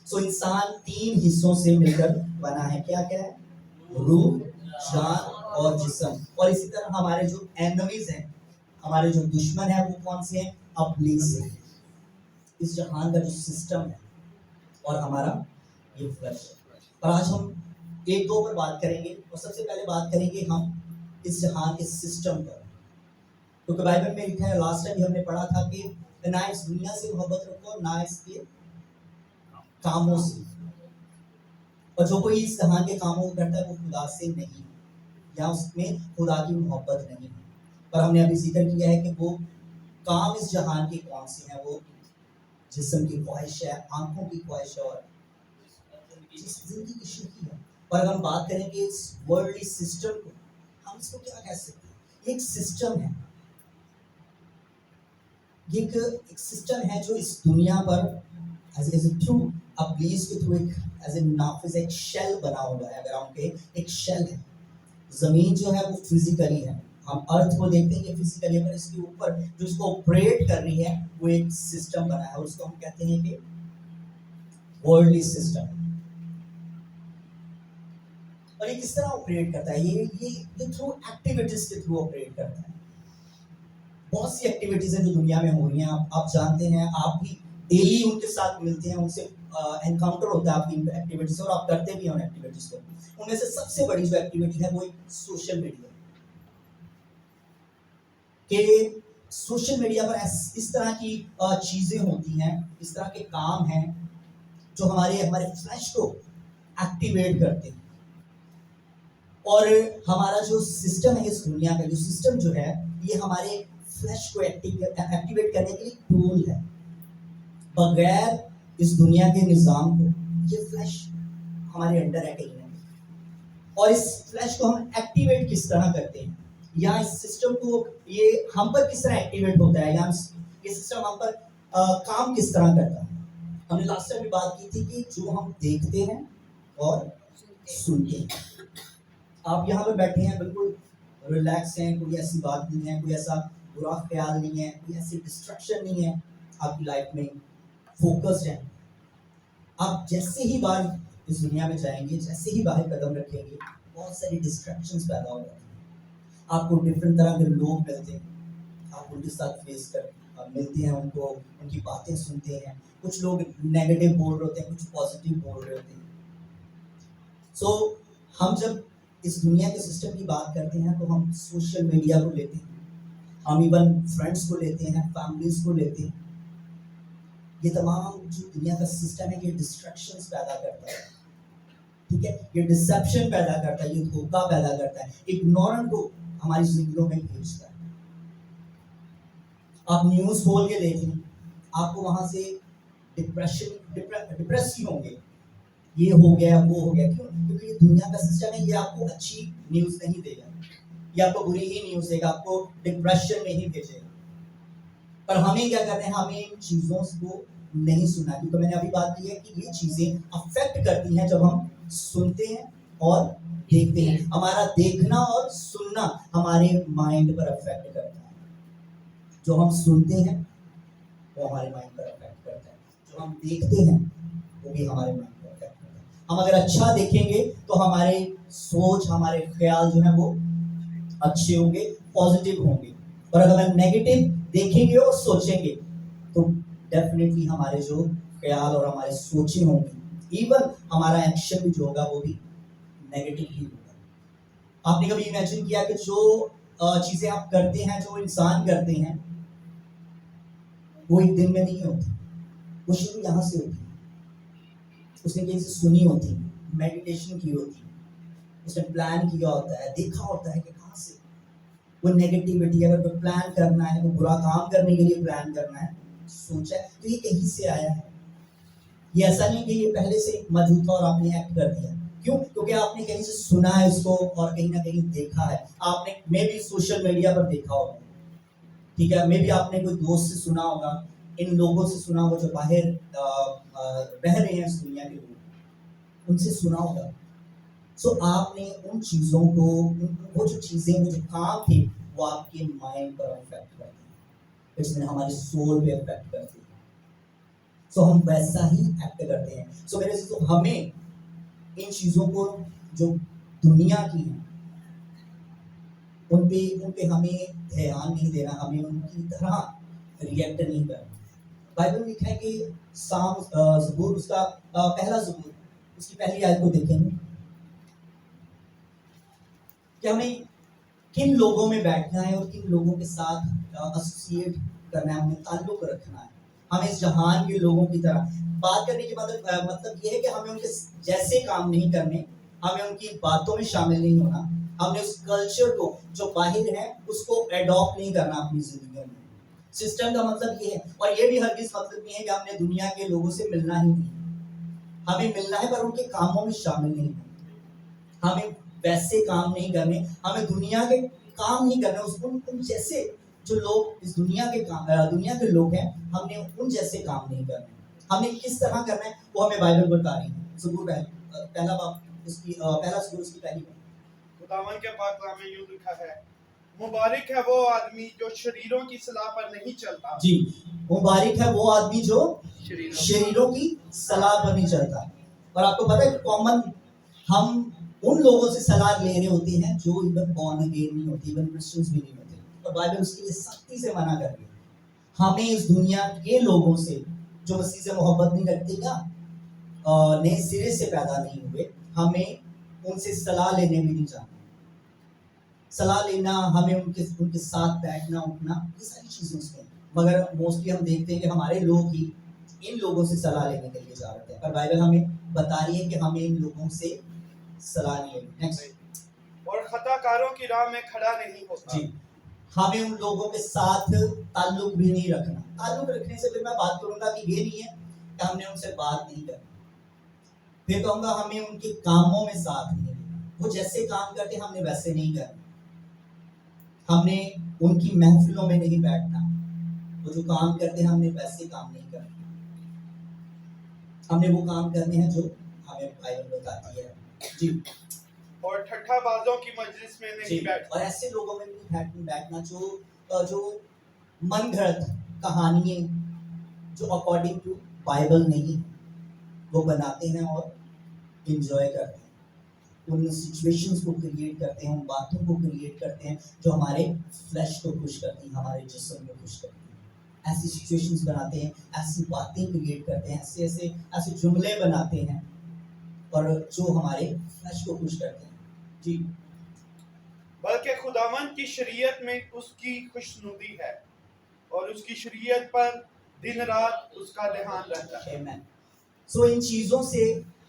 सो इंसान 3 हिस्सों से मिलकर बना है। क्या क्या है? रूह, जान और जिस्म। और इसी तरह हमारे जो एनिमीज हैं, हमारे जो दुश्मन है, वो कौन से हैं? इब्लीस है। इस जहान का जो सिस्टम है और हमारा ये फ्लैश है। और आज हम एक दो पर बात करेंगे। और सबसे पहले बात करेंगे हम इस जहान के सिस्टम पर। क्योंकि बाइबल में लिखा है, लास्ट टाइम हमने पढ़ा था कि ना इस दुनिया से मोहब्बत रखो, ना इसके कामों से। और जो कोई इस जहान के कामों को करता है वो खुदा से नहीं, या उसमें खुदा की मोहब्बत नहीं है। पर हमने अभी जिक्र किया है कि वो काम इस जहान के कौन से हैं। वो जिस्म की ख्वाहिश है, आंखों की ख्वाहिश है और जिंदगी की शुरुआत है। पर अगर हम बात करेंगे इस वर्ल्डली सिस्टम को, हम इसको क्या कह सकते हैं? एक सिस्टम है, ये एक सिस्टम है जो इस दुनिया पर एज ए थ्रू इब्लीस के थ्रू एक एज ए नाफिज एक शेल बना हुआ है। अगर हम कहें एक शेल है, जमीन जो है वो फिजिकली है, हम अर्थ को देखते हैं ये फिजिकली है, पर इसके ऊपर जो इसको ऑपरेट कर रही है वो एक सिस्टम बना है और उसको हम कहते हैं कि वर्ल्डली सिस्टम। और ये किस तरह ऑपरेट करता है? ये थ्रू एक्टिविटीज के थ्रू ऑपरेट करता है। बहुत सी एक्टिविटीज हैं जो दुनिया में हो रही हैं, आप जानते हैं, आप भी डेली उनके साथ मिलते हैं, उनसे एनकाउंटर होता है आपकी एक्टिविटीज, और आप करते भी हैं उन एक्टिविटीज को। उनमें से सबसे बड़ी जो एक्टिविटी है वो एक सोशल मीडिया के। सोशल मीडिया पर इस तरह की चीजें होती हैं, इस तरह के काम हैं जो हमारे हमारे फ्लैश को एक्टिवेट करते हैं। और हमारा जो सिस्टम है, इस दुनिया का जो सिस्टम जो है, ये हमारे फ्लैश को एक्टिवेट करने के लिए टूल है। बगैर इस दुनिया के निजाम को ये फ्लैश हमारे अंडर है कहीं ना कहीं। और इस फ्लैश को हम एक्टिवेट किस तरह करते हैं, या इस सिस्टम को ये हम पर किस तरह एक्टिवेट होता है, या ये सिस्टम हम पर काम किस तरह करता है। हमने लास्ट टाइम भी बात की थी कि जो हम देखते हैं और सुनते हैं। आप यहाँ पे बैठे हैं, बिल्कुल रिलैक्स हैं, कोई ऐसी बात नहीं है, कोई ऐसा बुरा ख्याल नहीं है, कोई ऐसी डिस्ट्रक्शन नहीं है आपकी लाइफ में, फोकस्ड है। आप जैसे ही बाहर इस दुनिया में जाएंगे, जैसे ही बाहर कदम रखेंगे, बहुत सारी डिस्ट्रैक्शंस पैदा हो जाती हैं। आपको डिफरेंट तरह के लोग मिलते हैं, आप उनके साथ फेस कर मिलते हैं, उनको उनकी बातें सुनते हैं। कुछ लोग नेगेटिव बोल रहे होते हैं, कुछ पॉजिटिव बोल रहे होते हैं। सो हम जब इस दुनिया के सिस्टम की बात करते हैं तो हम सोशल मीडिया को लेते हैं, हम इवन फ्रेंड्स को लेते हैं, फैमिलीज को लेते हैं। ये तमाम जो दुनिया का सिस्टम है, ये डिस्ट्रैक्शंस पैदा करता है, ठीक है, ये डिसेप्शन पैदा करता है, ये धोखा पैदा करता है, इग्नोरेंट को हमारी जिंदगियों में खींचता है। आप न्यूज़ खोल के देखें, आपको वहां से डिप्रेस ही होंगे, ये हो गया वो हो गया। क्यों? क्योंकि ये दुनिया का सिस्टम है, ये आपको अच्छी न्यूज़ नहीं देगा, ये आपको बुरी ही न्यूज़ देगा, आपको डिप्रेशन में ही भेजेगा। पर हमें क्या करना है? हमें इन चीज़ों को नहीं सुनना, क्योंकि मैंने अभी बात की है कि ये चीज़ें अफेक्ट करती हैं जब हम सुनते हैं और देखते हैं। हमारा देखना और सुनना हमारे माइंड पर अफेक्ट करता है। जो हम सुनते हैं वो हमारे माइंड पर अफेक्ट करता है, जो हम देखते हैं वो भी हमारे माइंड पर अफेक्ट करता है। हम अगर अच्छा देखेंगे तो हमारे सोच, हमारे ख्याल जो है वो अच्छे होंगे, पॉजिटिव होंगे। और अगर हम नेगेटिव देखेंगे और सोचेंगे तो डेफिनेटली हमारे जो ख्याल और हमारे सोचें होंगी, इवन हमारा एक्शन भी जो होगा वो भी नेगेटिव ही होगा। आपने कभी इमेजिन किया कि जो चीजें आप करते हैं, जो इंसान करते हैं, वो एक दिन में नहीं होती, वो शुरू यहाँ से होती है। उसने कहीं से सुनी होती, मेडिटेशन की होती, उसने प्लान किया होता है, देखा होता है कि कहाँ से वो नेगेटिविटी, अगर कोई प्लान करना है, कोई बुरा काम करने के लिए प्लान करना है, सोचा है, तो ये कहीं से आया है। ये ऐसा नहीं कि ये पहले से मौजूद था और आपने एक्ट कर दिया। क्यों? क्योंकि आपने कहीं से सुना है इसको और कहीं ना कहीं देखा है। आपने मे भी सोशल मीडिया पर देखा होगा, ठीक है, मे भी आपने कोई दोस्त से सुना होगा, इन लोगों से सुना होगा जो बाहर रह रहे हैं इस दुनिया के लोग, उनसे सुना होगा। सो आपने उन चीज़ों को, वो जो चीज़ें, वो जो काम थे, वो आपके माइंड पर अफेक्ट करते हैं, इसमें हमारे सोल पे अफेक्ट करते हैं। सो हम वैसा ही एक्ट करते हैं। सो सो मेरे से तो हमें इन चीजों को जो दुनिया की है उन पे हमें ध्यान नहीं देना, हमें उनकी तरह रिएक्ट नहीं करना। बाइबल में लिखा है कि ज़बूर उसका पहला ज़बूर उसकी पहली आयत को देखेंगे कि हमें किन लोगों में बैठना है और किन लोगों के साथ एसोसिएट करना है, हमें ताल्लुक रखना है। हमें इस जहान के लोगों की तरह बात करने के मतलब ये है कि हमें उनके जैसे काम नहीं करने, हमें उनकी बातों में शामिल नहीं होना, हमने उस कल्चर को जो बाहर है उसको एडॉप्ट नहीं करना अपनी जिंदगी में। सिस्टम का मतलब ये है, और ये भी हरगिज़ मतलब नहीं है कि हमने दुनिया के लोगों से मिलना ही नहीं, हमें मिलना है पर उनके कामों में शामिल नहीं होना। हमें वैसे काम नहीं करने, हमें दुनिया के काम नहीं करने, उन जैसे जो लोग इस दुनिया के लोग हैं, हमने उन जैसे काम नहीं करने। हमने किस तरह करना है वो हमें बाइबल बता रही है। ज़बूर पहला बाब उसकी पहला ज़बूर उसकी पहली बात। खुदावन के पाक कलाम में यूं लिखा है, मुबारक है वो आदमी जो शरीरों की सलाह पर नहीं चलता। जी, मुबारक है वो आदमी जो शरीरों की सलाह पर नहीं चलता। और आपको पता है कॉमन हम उन लोगों से सलाह ले रहे होते हैं जो इवन बॉर्न अगेन नहीं होते, इवन क्रिश्चियंस भी नहीं होते, और बाइबल उसके लिए सख्ती से मना कर रही है। हमें इस दुनिया के लोगों से जो मसीह से मोहब्बत नहीं रखते या नए सिरे से पैदा नहीं हुए, हमें उनसे सलाह लेने भी नहीं जाना। सलाह लेना, हमें उनके उनके साथ बैठना उठना, ये सारी चीजें उसमें, मगर मोस्टली हम देखते हैं कि हमारे लोग ही इन लोगों से सलाह लेने के लिए जा रहे हैं, पर बाइबल हमें बता रही है कि हमें इन लोगों से सलाह नहीं लेनी। नेक्स्ट, और खताकारों की राह में खड़ा नहीं होता। जी, हमें उन लोगों के साथ ताल्लुक भी नहीं रखना। ताल्लुक रखने से फिर मैं बात करूंगा कि ये नहीं है कि हमने उनसे बात नहीं करनी, फिर कहूंगा हमें उनके कामों में साथ नहीं देना, वो जैसे काम करते हमने वैसे नहीं करना, हमने उनकी महफिलों में नहीं बैठना, वो जो काम करते हैं हमने वैसे काम नहीं करना, हमने वो काम करने हैं जो हमें बाइबल बताती है। जी, और ठट्ठाबाजों की मजलिस में नहीं बैठना। और ऐसे लोगों में भी बैठना जो मन घड़त कहानियां जो अकॉर्डिंग टू बाइबल नहीं वो बनाते हैं और एंजॉय करते हैं, उन सिचुएशंस को क्रिएट करते हैं, उन बातों को क्रिएट करते हैं जो हमारे फ्लैश को खुश करती हैं, हमारे जिस्म को खुश करती हैं। ऐसी सिचुएशंस बनाते हैं, ऐसी बातें क्रिएट करते हैं, ऐसे ऐसे ऐसे जुमले बनाते हैं और जो हमारे फ्लैश को खुश करते हैं। जी, बल्कि खुदावन की शरीयत में उसकी खुशनुदी है और उसकी शरीयत पर दिन रात उसका ध्यान रहता है। आमेन। सो इन चीजों से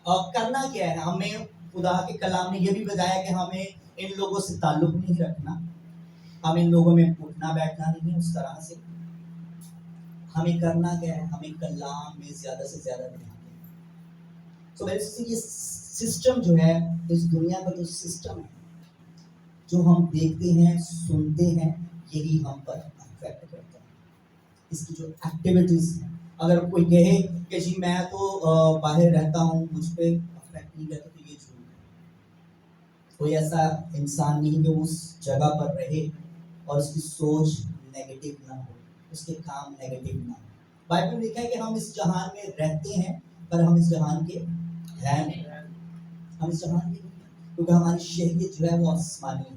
करना क्या है, हमें खुदा के कलाम ने ये भी बताया कि हमें इन लोगों से ताल्लुक नहीं रखना, हमें इन लोगों में उठना बैठना नहीं है उस तरह से। हमें करना क्या है, हमें कलाम में ज्यादा से ज्यादा ध्यान देना। सो ये सिस्टम जो है, इस दुनिया का जो सिस्टम है, जो हम देखते हैं सुनते हैं, यही हम पर अफेक्ट करता है। इसकी जो एक्टिविटीज हैं, अगर कोई कहे कि जी मैं तो बाहर रहता हूँ मुझ पर अफेक्ट नहीं करता, तो ये झूठ है। कोई ऐसा इंसान नहीं कि उस जगह पर रहे और उसकी सोच नेगेटिव ना हो, उसके काम नेगेटिव ना हो। बाइबल में लिखा है कि हम इस जहान में रहते हैं पर हम इस जहान के हैं नहीं, हम इस जहान के नहीं हैं, क्योंकि हमारी शहरियत जो है वो आसमानी है।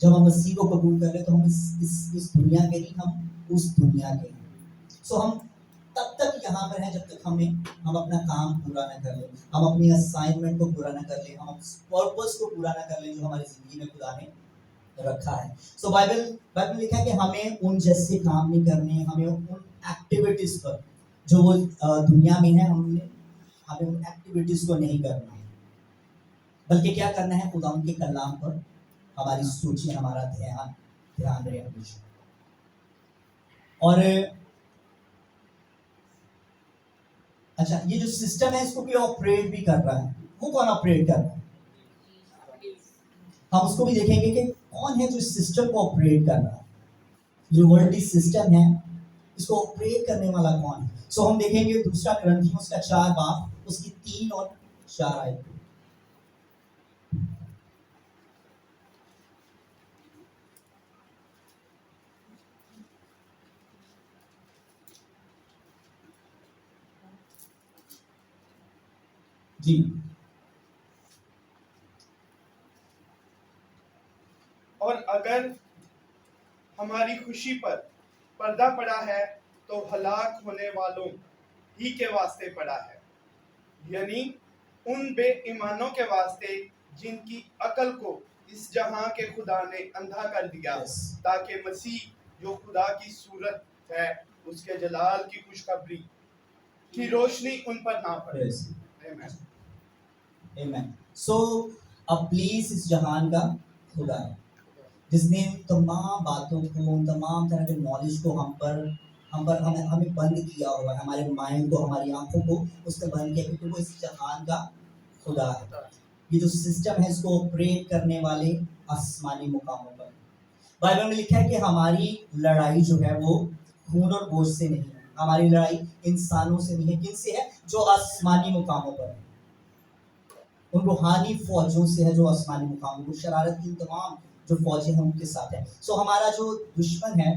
जब हम मसीह को कबूल कर ले तो हम इस दुनिया के नहीं, हम उस दुनिया के हैं। सो हम तब तक यहाँ पर हैं जब तक हम अपना काम पूरा ना कर लें, हम अपनी असाइनमेंट को पूरा ना कर लें, हम पर्पस को पूरा ना कर लें जो हमारी जिंदगी में खुदा ने रखा है। सो बाइबल लिखा है कि हमें उन जैसे काम नहीं करने, हमें उन एक्टिविटीज पर जो वो दुनिया में है हमें उन एक्टिविटीज को नहीं करना है, बल्कि क्या करना है, खुदा उनके कलाम पर हमारी सोची, हमारा ध्यान रहे हमेशा। और अच्छा, ये जो सिस्टम है इसको कोई ऑपरेट भी कर रहा है, वो कौन ऑपरेट कर रहा है, हम उसको भी देखेंगे कि कौन है जो सिस्टम को ऑपरेट कर रहा है। जो वर्ल्डली सिस्टम है इसको ऑपरेट करने वाला कौन है। सो हम देखेंगे दूसरा ग्रंथियों उसका 4 बाब उसकी 3 और 4 आयत। जी और अगर हमारी खुशी पर पर्दा पड़ा है तो हलाक होने वालों ही के वास्ते पड़ा है, यानी उन बेईमानों के वास्ते जिनकी अकल को इस जहां के खुदा ने अंधा कर दिया, Yes. ताकि मसीह जो खुदा की सूरत है उसके जलाल की खुशखबरी की रोशनी उन पर ना पड़े। Yes. Amen. Amen. So अब प्लीज इस जहान का खुदा है जिसने तमाम बातों को, तमाम तरह के नॉलेज को हम पर हमें बंद किया हुआ है, हमारे माइंड को, हमारी आंखों को उसने बंद किया, क्योंकि वो इस जहान का खुदा है। ये जो सिस्टम है इसको ऑपरेट करने वाले आसमानी मुकामों पर। बाइबल में लिखा है कि हमारी लड़ाई जो है वो खून और गोश्त से नहीं है, हमारी लड़ाई इंसानों से नहीं है। किनसे है? जो आसमानी मुकामों पर है, उन रूहानी फौजों से है जो आसमानी मुकामों, शरारत की तमाम जो फौजें हैं उनके साथ है। सो हमारा जो दुश्मन है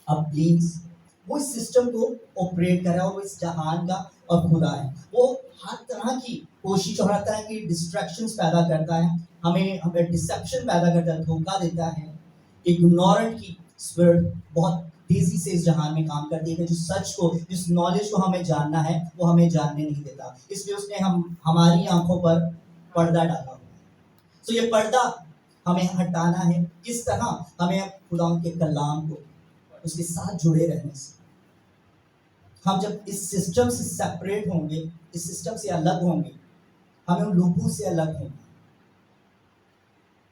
अब प्लीज वो इस सिस्टम को ऑपरेट कर रहा है और वो इस जहान का और खुदा है। वो हर तरह की कोशिश और हर तरह की डिस्ट्रैक्शंस पैदा करता है, हमें हमें डिसेप्शन पैदा करता है, धोखा देता है। इग्नोरेंट की स्पिरिट बहुत तेजी से इस जहान में काम करती है कि जो सच को, जिस नॉलेज को हमें जानना है वो हमें जानने नहीं देता। इसलिए उसने हमारी आंखों पर पर्दा डाला। तो ये पर्दा हमें हटाना है। किस तरह? हमें खुदा के कलाम को उसके साथ जुड़े रहने से। हम जब इस सिस्टम से सेपरेट होंगे, इस सिस्टम से अलग होंगे, हमें उन लोगों से अलग होंगे।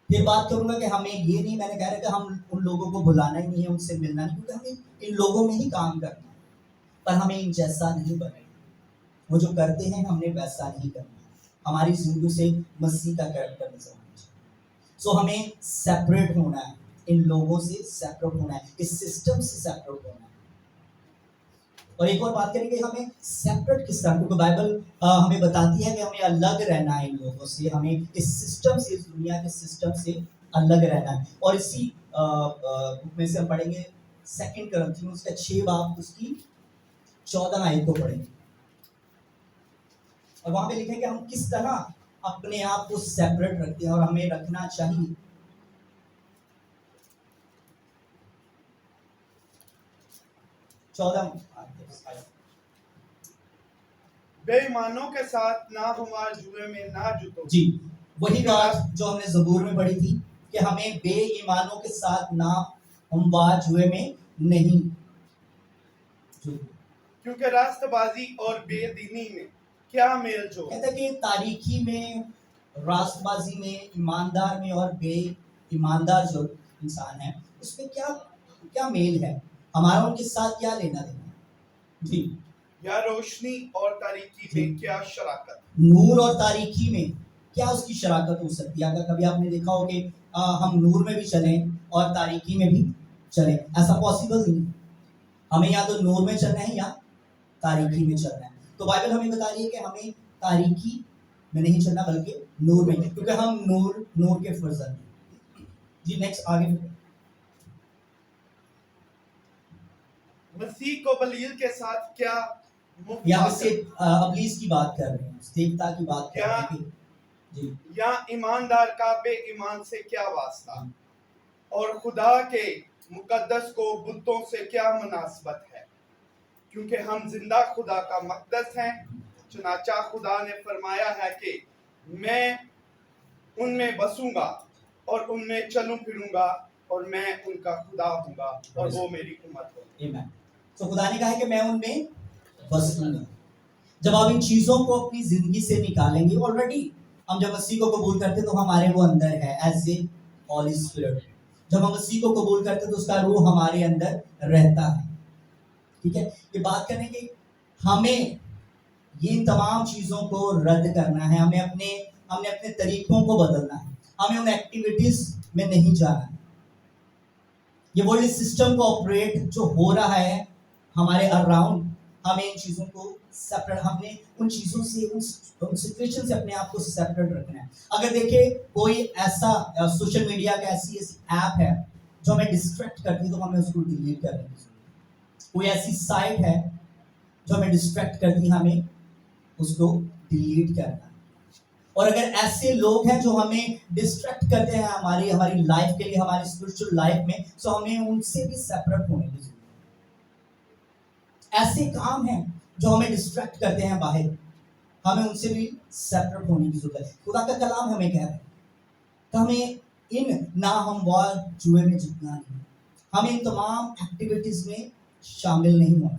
फिर बात करूंगा कि हमें ये नहीं, मैंने कह रहा कि हम उन लोगों को बुलाना ही नहीं है, उनसे मिलना नहीं, क्योंकि हमें इन लोगों में ही काम करना है, पर हमें इन जैसा नहीं बनना। वो जो करते हैं हमने वैसा नहीं करना। हमारी जिंदगी से मसीह का कैरेक्टर नजर आना चाहिए। सो हमें सेपरेट होना है, इन लोगों से सेपरेट होना है, इस सिस्टम से सेपरेट होना है। और एक और बात करेंगे, हमें सेपरेट किस तरह, क्योंकि बाइबल हमें बताती है कि हमें अलग रहना है इन लोगों से, हमें इस सिस्टम से, इस दुनिया के सिस्टम से अलग रहना है। और इसी बुक में से हम पढ़ेंगे 2 कुरिन्थियों उसका 6 बाब उसकी 14 आयत को पढ़ेंगे, और वहां पे लिखा है कि हम किस तरह अपने आप को सेपरेट रखते हैं और हमें रखना चाहिए। बेईमानों के साथ ना हुआ जुए में ना जुटो। जी, वही बात जो हमने ज़बूर में पढ़ी थी कि हमें बेईमानों के साथ ना हमवार जुए में नहीं जुटना। क्योंकि रास्तबाजी और बेदीनी में क्या मेल जोल। कहता है कि तारीकी में, रास्तबाजी में, ईमानदार में और बेईमानदार जो इंसान है उसमें क्या क्या मेल है, हमारा उनके साथ क्या लेना देना। जी, या रोशनी और तारीकी में क्या शराकत। नूर और तारीकी में क्या उसकी शराकत हो सकती है। अगर कभी आपने देखा हो कि हम नूर में भी चलें और तारीकी में भी चलें, ऐसा पॉसिबल नहीं। हमें या तो नूर में चलना है या तारीकी में चलना है। तो बाइबल हमें बता रही है कि हमें तारीकी में नहीं चलना बल्कि नूर में, क्योंकि हम नूर के फर्जंद हैं। जी नेक्स्ट आगे। मसीह को बलील के साथ क्या यहाँ से अबलीस की बात कर रहे हैं, देवता की बात कर रहे हैं। जी, या ईमानदार का बेईमान से क्या वास्ता, और खुदा के मुकद्दस को बुतों से क्या मुनासबत है। क्योंकि हम जिंदा खुदा का मकदस हैं, चुनाचा खुदा ने फरमाया है कि मैं उनमें बसूंगा और उनमें चलूं फिरूंगा और मैं उनका खुदा हूंगा और वो मेरी उम्मत होगी। आमीन। तो खुदा ने कहा है कि मैं उनमें बसूंगा। जब आप इन चीजों को अपनी जिंदगी से निकालेंगे, ऑलरेडी हम जब मसीह को कबूल करते हैं तो हमारे वो अंदर है एज ए हॉली स्पिरिट। जब हम मसीह को कबूल करते हैं तो उसका रूह हमारे अंदर रहता है। ठीक है, ये बात करने की हमें ये तमाम चीजों को रद्द करना है, हमें अपने तरीकों को बदलना है, हमें उन एक्टिविटीज में नहीं जाना है। ये वर्ल्ड सिस्टम को ऑपरेट जो हो रहा है हमारे अराउंड, हमें इन चीजों को सेपरेट, हमने उन चीजों से, उन सिचुएशन से अपने आप को सेपरेट रखना है। अगर देखिए कोई ऐसा सोशल मीडिया का ऐसी ऐप है जो हमें डिस्ट्रैक्ट करती है तो हमें उसको डिलीट करने की जरूरत है। कोई ऐसी साइट है जो हमें डिस्ट्रैक्ट करती है, हमें उसको डिलीट करना है। और अगर ऐसे लोग हैं जो हमें डिस्ट्रैक्ट करते हैं हमारी हमारी लाइफ के लिए, हमारी स्पिरिचुअल लाइफ में, तो हमें उनसे भी सेपरेट होने की जरूरत है। ऐसे काम हैं जो हमें डिस्ट्रैक्ट करते हैं बाहर, हमें उनसे भी सेपरेट होने की जरूरत है। खुदा का कलाम हमें कह रहा है कि हमें इन ना हम वॉर जुए में जीतना नहीं, हमें इन तमाम एक्टिविटीज में शामिल नहीं होना,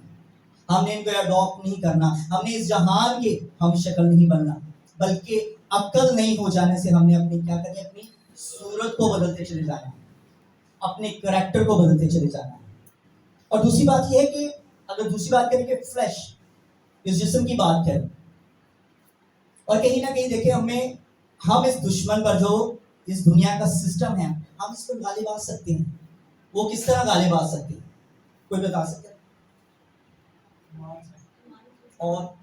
हमने इनको अडॉप्ट नहीं करना, हमने इस जहान के हम शक्ल नहीं बनना, बल्कि अक्ल नहीं हो जाने से हमने अपनी क्या करनी, अपनी सूरत को बदलते चले जाना है, अपने करैक्टर को बदलते चले जाना है। और दूसरी बात यह है कि अगर दूसरी बात करें कि फ्लैश, इस जिस्म की बात करें, और कहीं ना कहीं देखें हम इस दुश्मन पर जो इस दुनिया का सिस्टम है, हम इस पर गालिब आ सकते हैं। वो किस तरह गालिब आ सकते हैं, कोई बता सकता है? और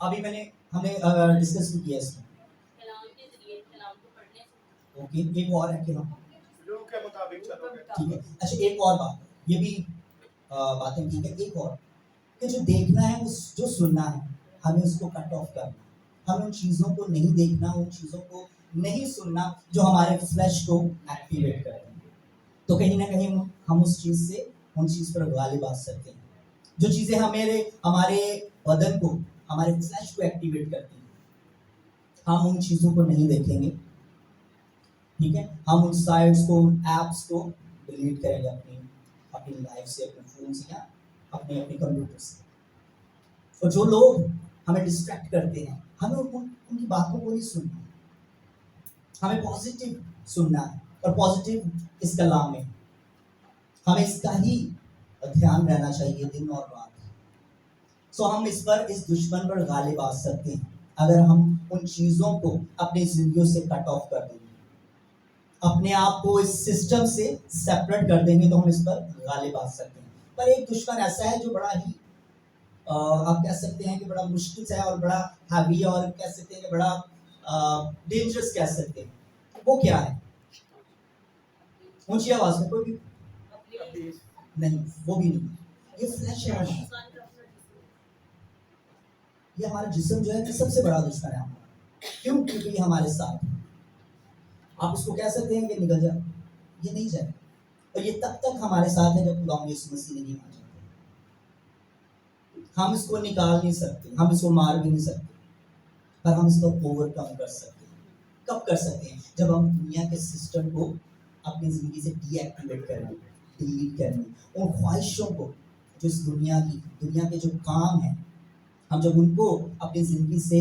अभी हमने डिस्कस भी किया इसमें, कलाम के जरिए, कलाम को पढ़ने से। ओके, एक और है कि हम रूह के मुताबिक चलोगे। ठीक है। अच्छा, एक और बात, ये भी बातें ठीक है। एक और कि जो देखना है, उस जो सुनना है, हमें उसको कट ऑफ करना, हमें उन चीज़ों को नहीं देखना, उन चीज़ों को नहीं सुनना जो हमारे फ्लैश को एक्टिवेट करते हैं। तो कहीं ना कहीं हम उस चीज़ से, उन चीज़ पर गालिब आ सकते हैं। जो चीज़ें हमारे बदन को, हमारे फ्लैश को एक्टिवेट करती हैं, हम उन चीज़ों को नहीं देखेंगे, ठीक है। हम उन साइट्स को, उन एप्स को डिलीट करेंगे अपनी अपनी लाइफ से, अपने फोन से, या अपने अपने कंप्यूटर से। और जो लोग हमें डिस्ट्रैक्ट करते हैं, हमें उनकी बातों को नहीं सुनना, हमें पॉजिटिव सुनना है। और पॉजिटिव इस कलाम में हमें इसका ही ध्यान रहना चाहिए दिन और रात। सो हम इस दुश्मन पर गालिब आ सकते हैं अगर हम उन चीज़ों को अपनी जिंदगियों से कट ऑफ कर देंगे, अपने आप को इस सिस्टम से सेपरेट कर देंगे, तो हम इस पर गालिब आ सकते हैं। पर एक दुश्मन ऐसा है जो बड़ा ही आप कह सकते हैं कि बड़ा मुश्किल है, और बड़ा हैवी, और कह सकते हैं कि बड़ा डेंजरस कह सकते हैं। वो क्या है? ऊंची आवाज में, कोई भी नहीं, वो भी नहीं, ये फ्लैश है। ये हमारा जिस्म जो है, ये सबसे बड़ा दुश्मन है हमारा। क्यों? क्योंकि ये हमारे साथ है। आप इसको कह सकते हैं कि निकल जा, ये नहीं जाए, और ये तब तक हमारे साथ है जब खुदा यीशु मसीह नहीं आ जाते। हम इसको निकाल नहीं सकते, हम इसको मार भी नहीं सकते, पर हम इसको ओवरकम कर सकते हैं। कब कर सकते हैं? जब हम दुनिया के सिस्टम को अपनी जिंदगी से डीएक्टिवेट करेंगे, डिलीट करेंगे। उन ख्वाहिशों को जो इस दुनिया के जो काम हैं, हम जब उनको अपनी जिंदगी से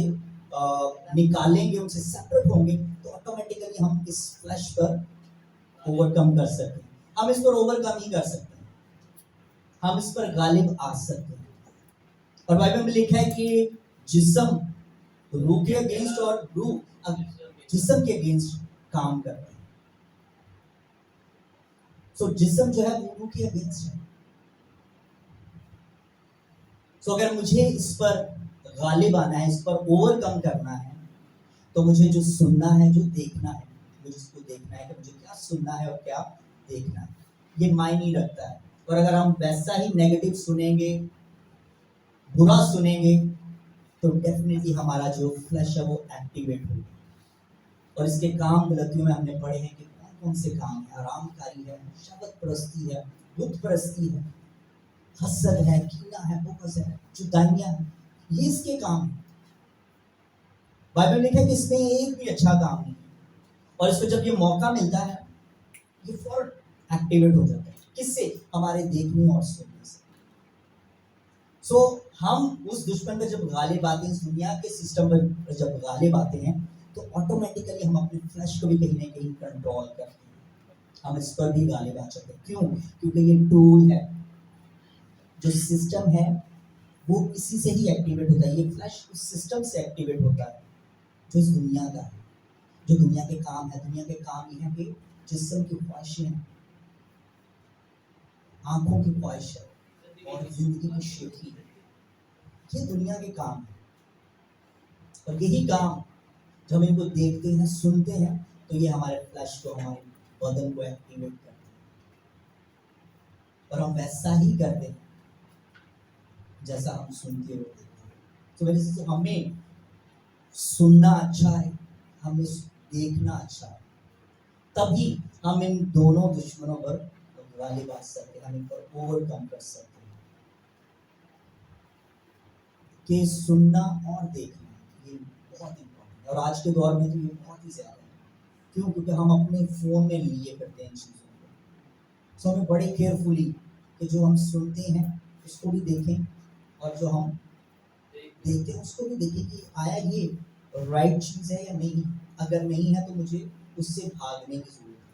निकालेंगे, उनसे सेपरेट होंगे, तो ऑटोमेटिकली हम इस फ्लैश पर ओवरकम कर सकते हैं। हम इस पर ओवरकम ही कर सकते हैं, हम इस पर गालिब आ सकते हैं। और बाइबल में लिखा है कि जिस्म रूह के अगेंस्ट, और रूह जिस्म के अगेंस्ट काम कर रहा है। सो जिस्म जो है वो रूह के अगेंस्ट है। सो अगर मुझे इस पर गालिब आना है, इस पर ओवरकम करना है, तो मुझे जो सुनना है, जो देखना है, मुझे इसको देखना है कि मुझे क्या सुनना है और क्या देखना है। ये मायने रखता है। और अगर हम वैसा ही नेगेटिव सुनेंगे, बुरा सुनेंगे, तो डेफिनेटली हमारा जो फ्लैश है वो एक्टिवेट होगा। और इसके काम गलतियों में हमने पढ़े हैं कि कौन कौन से काम है। आरामकारी है, शब्द परस्ती है, बुत परस्ती है, हसद है, कीना है, बुग़्ज़ है, जुदाइयाँ है, ये इसके काम है। बाइबल में लिखा है कि इसमें एक भी अच्छा काम नहीं, और इसको जब ये मौका मिलता है, ये फौरन एक्टिवेट हो जाता है। किससे? हमारे देखने और सुनने से। सो हम उस दुश्मन पर जब गालिब आते हैं, इस दुनिया के सिस्टम पर जब गालिब आते हैं, तो ऑटोमेटिकली हम अपने फ्लैश को भी कहीं ना कहीं कंट्रोल करते हैं, हम इस पर भी गालिब आ जाते हैं। क्यों? क्योंकि ये टूल है, जो सिस्टम है वो इसी से ही एक्टिवेट होता है। ये फ्लैश उस सिस्टम से एक्टिवेट होता है जो इस दुनिया का है, जो दुनिया के काम है। दुनिया के काम ये है कि जिस्म की ख्वाहिशें हैं, आंखों की ख्वाहिश है, और जिंदगी की शेखी है, ये दुनिया के काम है। और यही काम जब हम इनको देखते हैं, सुनते हैं, तो ये हमारे फ्लैश को, हमारे बदन को एक्टिवेट करते हैं, और हम वैसा ही करते हैं जैसा हम सुनते हो। तो वजह से हमें सुनना अच्छा है, हमें देखना अच्छा है, तभी हम इन दोनों दुश्मनों पर गालिब आ सकते हैं, हम इन पर ओवरकम कर सकते हैं। कि सुनना और देखना ये बहुत इम्पोर्टेंट है, और आज के दौर में तो ये बहुत ही ज़्यादा है। क्यों? क्योंकि हम अपने फ़ोन में लिए करते हैं इन चीज़ों को। सो हमें बड़े केयरफुली कि जो हम सुनते हैं उसको भी देखें, और जो हम देखते हैं उसको भी देखें कि आया ये राइट चीज़ है या नहीं। अगर नहीं है तो मुझे उससे भागने की ज़रूरत है।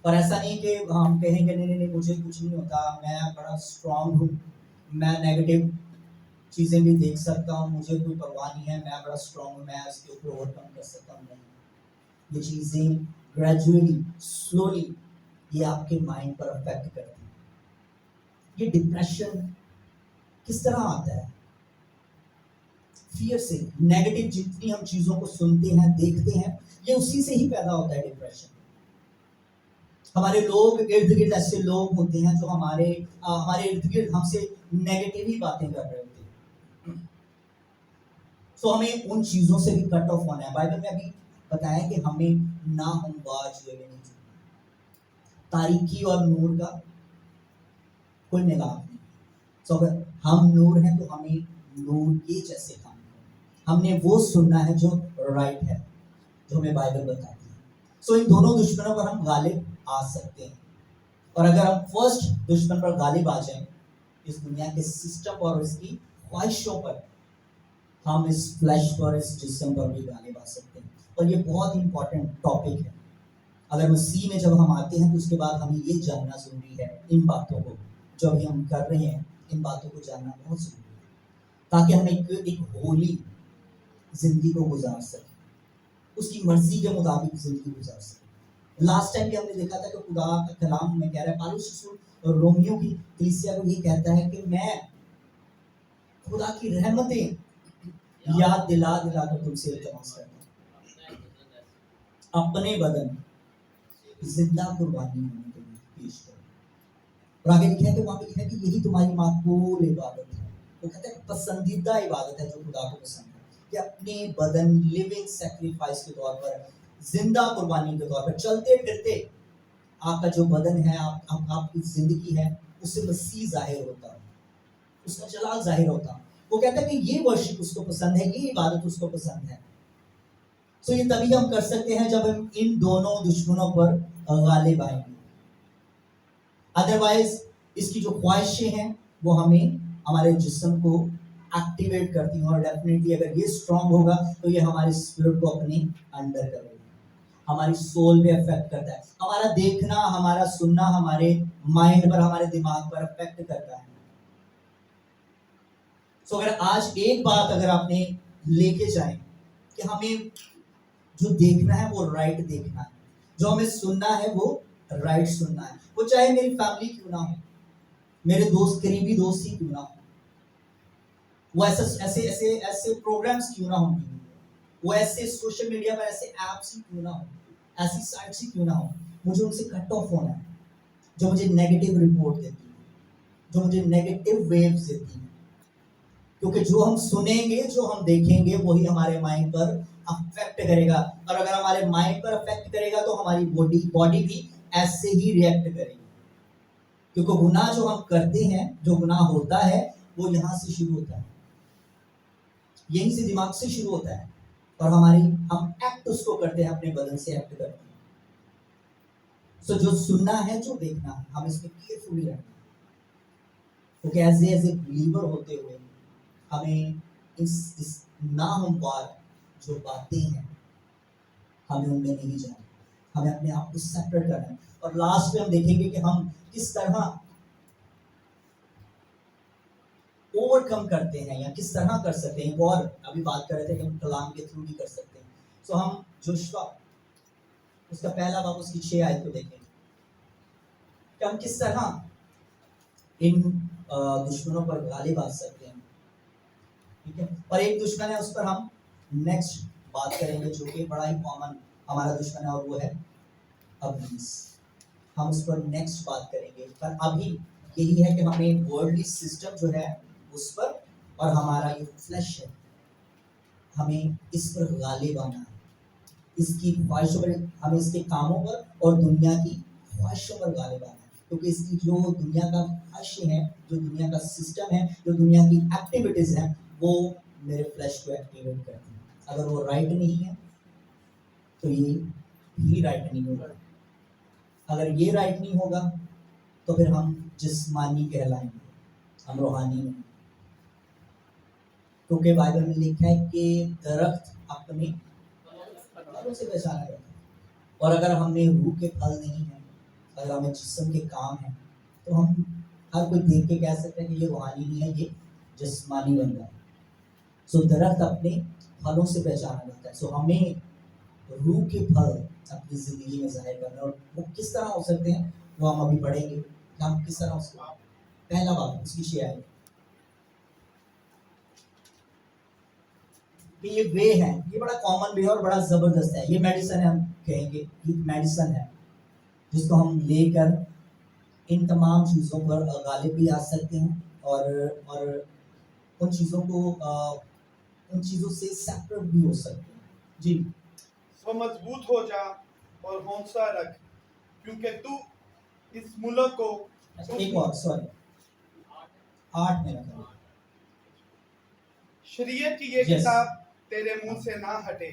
और ऐसा नहीं कि हम कहेंगे नहीं नहीं नहीं मुझे कुछ नहीं होता, मैं बड़ा स्ट्रांग हूँ, मैं नेगेटिव चीज़ें भी देख सकता हूँ, मुझे कोई परवाह नहीं है, मैं बड़ा स्ट्रांग हूँ, मैं इसके ऊपर ओवरकम कर सकता हूँ। नहीं, ये चीज़ें ग्रेजुअली स्लोली ये आपके माइंड पर अफेक्ट करती हैं। ये डिप्रेशन किस तरह आता है? फियर से। नेगेटिव जितनी हम चीज़ों को सुनते हैं देखते हैं, ये उसी से ही पैदा होता है डिप्रेशन। हमारे लोग इर्द गिर्द ऐसे लोग होते हैं जो हमारे इर्द गिर्द हमसे नेगेटिव ही बातें कर रहे होते हैं। सो हमें उन चीज़ों से भी कट ऑफ होना है। बाइबल में अभी बताया कि हमें ना हमवार जुए में नहीं जीना। तारीकी और नूर का कोई मिलाप नहीं। सो अगर हम नूर हैं तो हमें नूर के जैसे काम करना। हमने वो सुनना है जो राइट है, जो हमें बाइबल बताती है। सो इन दोनों दुश्मनों पर हम गालिब आ सकते हैं। और अगर हम फर्स्ट दुश्मन पर गालिब आ जाएं, इस दुनिया के सिस्टम और इसकी ख्वाहिशों पर, हम इस फ्लैश पर, इस जिस्म पर भी गालिब आ सकते हैं। और ये बहुत इंपॉर्टेंट टॉपिक है। अगर मसीह में जब हम आते हैं तो उसके बाद हमें ये जानना ज़रूरी है, इन बातों को जो अभी हम कर रहे हैं, इन बातों को जानना बहुत ज़रूरी है, ताकि हम एक होली जिंदगी को गुजार सकें, उसकी मर्जी के मुताबिक जिंदगी गुजार सकें। लास्ट टाइम भी हमने देखा था कि खुदा का कलाम में कह रहा है, पालूस रसूल रोमियो की कलीसिया को ये कहता है कि मैं खुदा की रहमतें याद दिला दिला कर तुमसे इल्तिमास करता हूं, अपने बदन जिंदा कुर्बानी होने के लिए पेश करो। और आगे लिखा है कि वहां पे लिखा है कि यही तुम्हारी माकबूल इबादत है। वो कहते हैं पसंदीदा इबादत है जो खुदा को पसंद है, कि अपने बदन लिविंग सैक्रिफाइस के तौर पर, जिंदा कुर्बानी के तौर पर, चलते फिरते आपका जो बदन है, आपकी जिंदगी है, उससे मसीह जाहिर होता है, उसका जलाल जाहिर होता है। वो कहता है कि ये वर्शिप उसको पसंद है, ये इबादत उसको पसंद है। तो ये तभी हम कर सकते हैं जब हम इन दोनों दुश्मनों पर गालिब आएंगे। अदरवाइज इसकी जो ख्वाहिशें हैं वो हमें, हमारे जिस्म को एक्टिवेट करती हैं, और डेफिनेटली अगर ये स्ट्रांग होगा तो ये हमारे स्पिरिट को अपने अंडर करेगा, हमारी सोल पे अफेक्ट करता है। हमारा देखना, हमारा सुनना हमारे माइंड पर, हमारे दिमाग पर अफेक्ट करता है। सो अगर आज एक बात अगर आपने लेके जाए कि हमें जो देखना है वो राइट देखना है, जो हमें सुनना है वो राइट सुनना है, वो चाहे मेरी फैमिली क्यों ना हो, मेरे दोस्त, करीबी दोस्त ही क्यों ना हो, वो ऐसे ऐसे ऐसे ऐसे प्रोग्राम्स क्यों ना हो, वो ऐसे सोशल मीडिया पर ऐसे एप्स ही क्यों ना हो, ऐसी साइट्स ही क्यों ना हो, मुझे उनसे कट ऑफ होना है जो मुझे नेगेटिव रिपोर्ट देती है, जो मुझे नेगेटिव वेव्स देती है। क्योंकि जो हम सुनेंगे, जो हम देखेंगे, वही हमारे माइंड पर अफेक्ट करेगा, और अगर हमारे माइंड पर अफेक्ट करेगा तो हमारी बॉडी भी ऐसे ही रिएक्ट करेगी। क्योंकि गुनाह जो हम करते हैं, जो गुनाह होता है, वो यहाँ से शुरू होता है, यहीं से दिमाग से शुरू होता है, और हम एक्ट उसको करते हैं, अपने बदन से एक्ट करते हैं। सो जो सुनना है, जो देखना है, हम इसमें केयरफुली रहना है। क्योंकि एज ए बिलीवर होते हुए हमें इस नाहमवार जो बातें हैं, हमें उनमें नहीं जाना, हमें अपने आप को सेपरेट करना है। और लास्ट में हम देखेंगे कि हम किस तरह ओवरकम करते हैं, या किस तरह कर सकते हैं। और अभी बात कर रहे थे कि हम कलाम के थ्रू भी कर सकते हैं। सो हम जोशुआ उसका पहला बाब उसकी 6 आयत को देखेंगे कि हम किस तरह इन दुश्मनों पर गालिब आ सकते हैं। ठीक है, और एक दुश्मन है, उस पर हम नेक्स्ट बात करेंगे, जो कि बड़ा ही कॉमन हमारा दुश्मन है, और वो है अब्लीस। हम उस पर नेक्स्ट बात करेंगे, पर अभी यही है कि हमें वर्ल्डली सिस्टम जो है उस पर, और हमारा ये फ्लैश है, हमें इस पर गालिब आना है, इसकी ख्वाहिशों पर, हमें इसके कामों पर और दुनिया की ख्वाहिशों पर गालिब आना है, क्योंकि इसकी जो दुनिया का ख्वाहिशें हैं, जो दुनिया का सिस्टम है, जो दुनिया की एक्टिविटीज हैं, वो मेरे फ्लैश को एक्टिवेट करती हैं। अगर वो राइट नहीं है तो ये भी राइट नहीं होगा। अगर ये राइट नहीं होगा तो फिर हम जिस्मानी कहलाएंगे, हम रूहानी नहीं। क्योंकि बाइबल में लिखा है कि दरख्त अपने फलों से पहचाना जाता है, और अगर हमें रूह के फल नहीं है, अगर हमें जिस्म के काम है, तो हम हर कोई देख के कह सकते हैं कि ये रूहानी नहीं है, ये जिस्मानी बंदा है। सो दरख्त अपने फलों से पहचाना जाता है। सो हमें रूह के फल अपनी जिंदगी में जाहिर करना है, और वो किस तरह हो सकते हैं वो हम अभी पढ़ेंगे कि हम किस तरह उसको, पहला बात उसकी शेयर है कि ये वे है, ये बड़ा कॉमन वे है और बड़ा जबरदस्त है। ये मेडिसिन है, हम कहेंगे ये मेडिसिन है जिसको हम लेकर इन तमाम चीज़ों पर गालिब भी आ सकते हैं, और उन चीज़ों को उन चीज़ों से सेपरेट भी हो सकते हैं। जी सो मजबूत हो जा और हौसला रख, क्योंकि तू इस मुल्क को एक और सॉरी 8 में रखा शरीयत की ये Yes. किताब तेरे मुंह से ना हटे,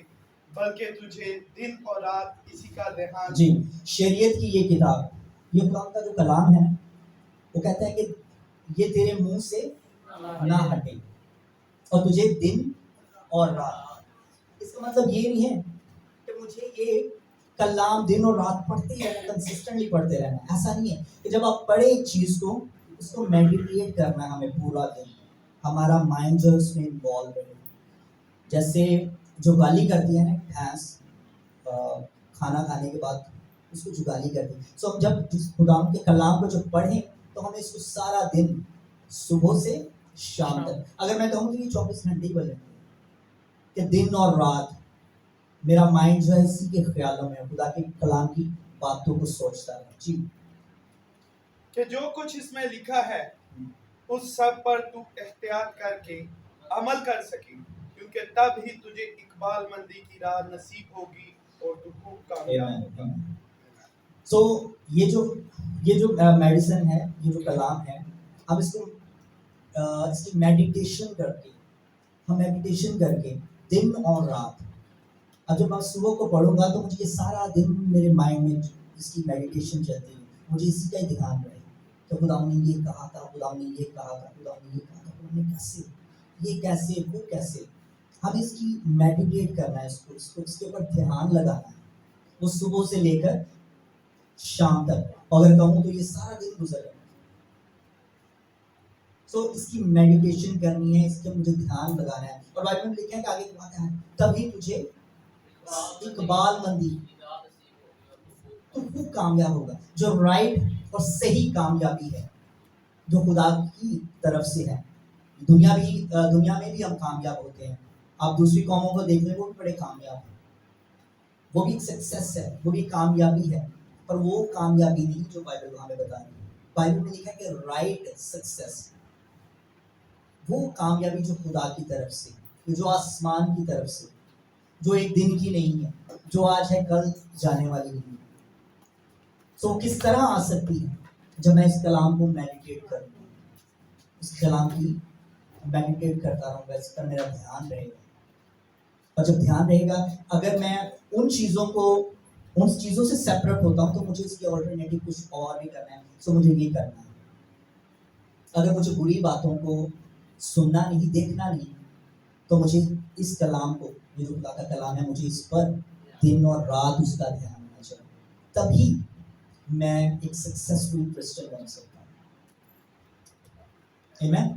बल्कि तुझे दिन और रात इसी का ध्यान। जी, शरीयत की ये किताब, ये कुरान का जो कलाम है, वो कहता है कि ये तेरे मुंह से ना हटे और तुझे दिन और रात। इसका मतलब ये नहीं है कि मुझे ये कलाम दिन और रात पढ़ते ही रहना, कंसिस्टेंटली पढ़ते रहना। ऐसा नहीं है कि जब आप पढ़े एक चीज़ को, उसको मेडिटेट करना है हमें पूरा दिन, हमारा माइंड जो है उसमें इन्वॉल्व रहे। जैसे जो गाली करती है ना भैंस, खाना खाने के बाद उसको जो गाली करती है, सो हम जब खुदा के कलाम को जब पढ़ें तो हमें इसको सारा दिन सुबह से शाम तक, अगर मैं कहूँ तो ये 24 घंटे ही बने कि दिन और रात मेरा माइंड जो है इसी के ख्यालों में, खुदा के कलाम की बातों को सोचता है। जी कि जो कुछ इसमें लिखा है उस सब पर तू एहतियात करके अमल कर सके, क्योंकि तब ही तुझे इकबालमंदी की राह नसीब होगी और तू खूब कामयाब होगा। सो ये जो मेडिसिन है, ये जो कलाम है, हम इसको इसकी मेडिटेशन करके दिन और रात, अब जब मैं सुबह को पढ़ूंगा तो मुझे ये सारा दिन मेरे माइंड में इसकी मेडिटेशन चलती है, मुझे इसी का ही ध्यान रहे तो खुदा ने ये कहा था, खुदा ने ये कहा था, खुदा ने ये कहा था, खुदा ने कैसे, ये कैसे, वो कैसे, हम इसकी मेडिटेट करना है, इसको इसके ऊपर ध्यान लगाना है, वो सुबह से लेकर शाम तक। अगर कहूँ तो ये सारा दिन गुजर, तो इसकी मेडिटेशन करनी है, इसके मुझे ध्यान लगाना है। और बाइबल में लिखा है कि आगे की बात है, तभी तुझे इकबालमंदी, तो वो कामयाब होगा। जो राइट और सही कामयाबी है जो खुदा की तरफ से है। दुनिया में भी हम कामयाब होते हैं, आप दूसरी कौमों को देख लें, वो भी बड़े कामयाब हैं, वो भी एक सक्सेस है, वो भी कामयाबी है, पर वो कामयाबी नहीं जो बाइबल हमें बता रही है। बाइबल में लिखा है कि राइट सक्सेस, वो कामयाबी जो खुदा की तरफ से, जो आसमान की तरफ से, जो एक दिन की नहीं है, जो आज है कल जाने वाली नहीं है। तो किस तरह आ सकती है? जब मैं इस कलाम को मेडिटेट करूँगा, इस कलाम की मेडिटेट करता रहूँगा, इस पर मेरा ध्यान रहेगा। और जब ध्यान रहेगा, अगर मैं उन चीज़ों से सेपरेट होता हूँ तो मुझे इसकी ऑल्टरनेटिव कुछ और भी करना है, तो मुझे ये करना है। अगर मुझे बुरी बातों को सुनना नहीं, देखना नहीं, तो मुझे इस कलाम को, ये जो खुदा का कलाम है, मुझे इस पर दिन और रात उसका ध्यान होना चाहिए, तभी मैं एक सक्सेसफुल क्रिश्चियन बन सकता हूँ। आमीन।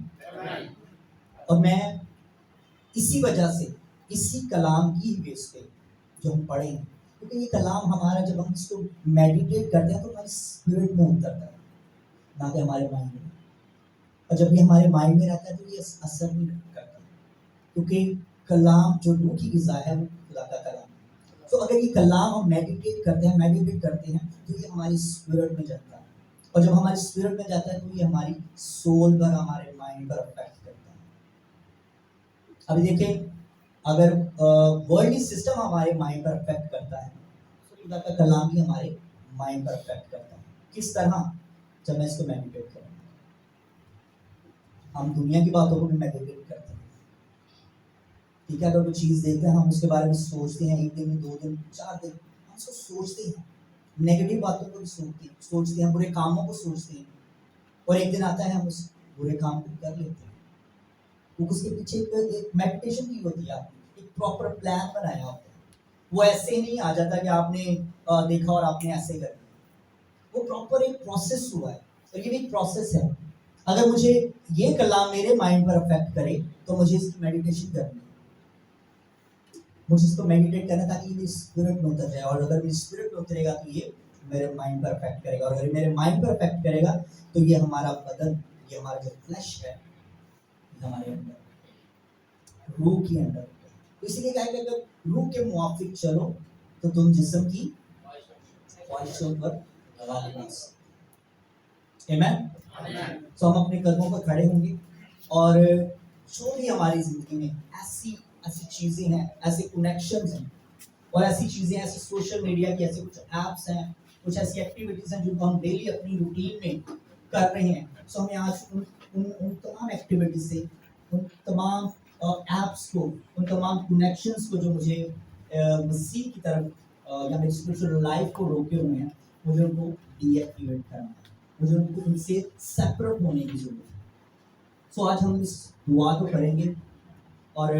और मैं इसी वजह से, इसी कलाम की बेस पे जो हम पढ़े हैं, क्योंकि ये कलाम हमारा, जब हम इसको मेडिटेट करते हैं तो हमारे स्पिरिट में उतरता है, ना कि हमारे माइंड में। और जब ये हमारे माइंड में रहता है तो ये असर नहीं करता, क्योंकि कलाम जो रूह की ग़िज़ा है वो खुदा का कलाम है। तो अगर ये कलाम हम मेडिटेट करते हैं तो ये हमारी स्पिरिट में जाता है, और जब हमारी स्पिरिट में जाता है तो ये हमारी सोल पर, हमारे माइंड पर अफेक्ट करता है। अभी देखें, अगर वर्ल्डली सिस्टम हमारे माइंड पर अफेक्ट करता है तो खुदा का कलाम भी हमारे माइंड पर अफेक्ट करता है। किस तरह? जब मैं इसको मेडिटेट करूँ। हम दुनिया की बातों को भी मेडिटेट करते हैं, ठीक है। अगर कोई चीज़ देखते हैं हम उसके बारे में सोचते हैं, 1 दिन, 2 दिन, 4 दिन हम उसको सोचते हैं, नेगेटिव बातों को भी सोचते हैं, बुरे कामों को सोचते हैं, और एक दिन आता है हम उस बुरे काम को कर लेते हैं। तो उसके पीछे एक मेडिटेशन की होती है, आपने एक प्रॉपर प्लान बनाया होता है। वो ऐसे ही नहीं आ जाता कि आपने देखा और आपने ऐसे कर दिया। वो प्रॉपर एक प्रोसेस हुआ है, और ये भी एक प्रोसेस है। अगर मुझे ये कलाम मेरे माइंड पर अफेक्ट करे तो मुझे इसकी मेडिटेशन करनी है, मुझे इसको मेडिटेट करना ताकि ये स्पिरिट में उतर जाए, और अगर मेरी स्पिरिट में उतरेगा तो ये मेरे माइंड पर अफेक्ट करेगा, और अगर मेरे माइंड पर अफेक्ट करेगा तो ये हमारा बदन, ये हमारा जो फ्लैश है, ये हमारे अंदर रूह के अंदर। तो इसीलिए कहा है कि अगर रूह के मुआफिक चलो तो तुम जिस्म की ख्वाहिशों पर गालिब आ सकते। आमीन। तो हम अपने कदमों पर खड़े होंगे, और जो भी हमारी जिंदगी में ऐसी ऐसी चीजें हैं, ऐसे कनेक्शंस हैं, और ऐसी चीजें, ऐसे सोशल मीडिया की ऐसे कुछ ऐप्स हैं, कुछ ऐसी एक्टिविटीज हैं जिनको हम डेली अपनी रूटीन में कर रहे हैं, सो हमें आज उन तमाम एक्टिविटीज से, उन तमाम ऐप्स को, उन तमाम कनेक्शंस को जो मुझे मसीह की तरफ या मेरी स्पिरिचुअल लाइफ को रोके हुए हैं, मुझे उनको डीएक्टिवेट करना है, मुझे उनसे सेपरेट होने की जरूरत है। सो आज हम इस दुआ को करेंगे, और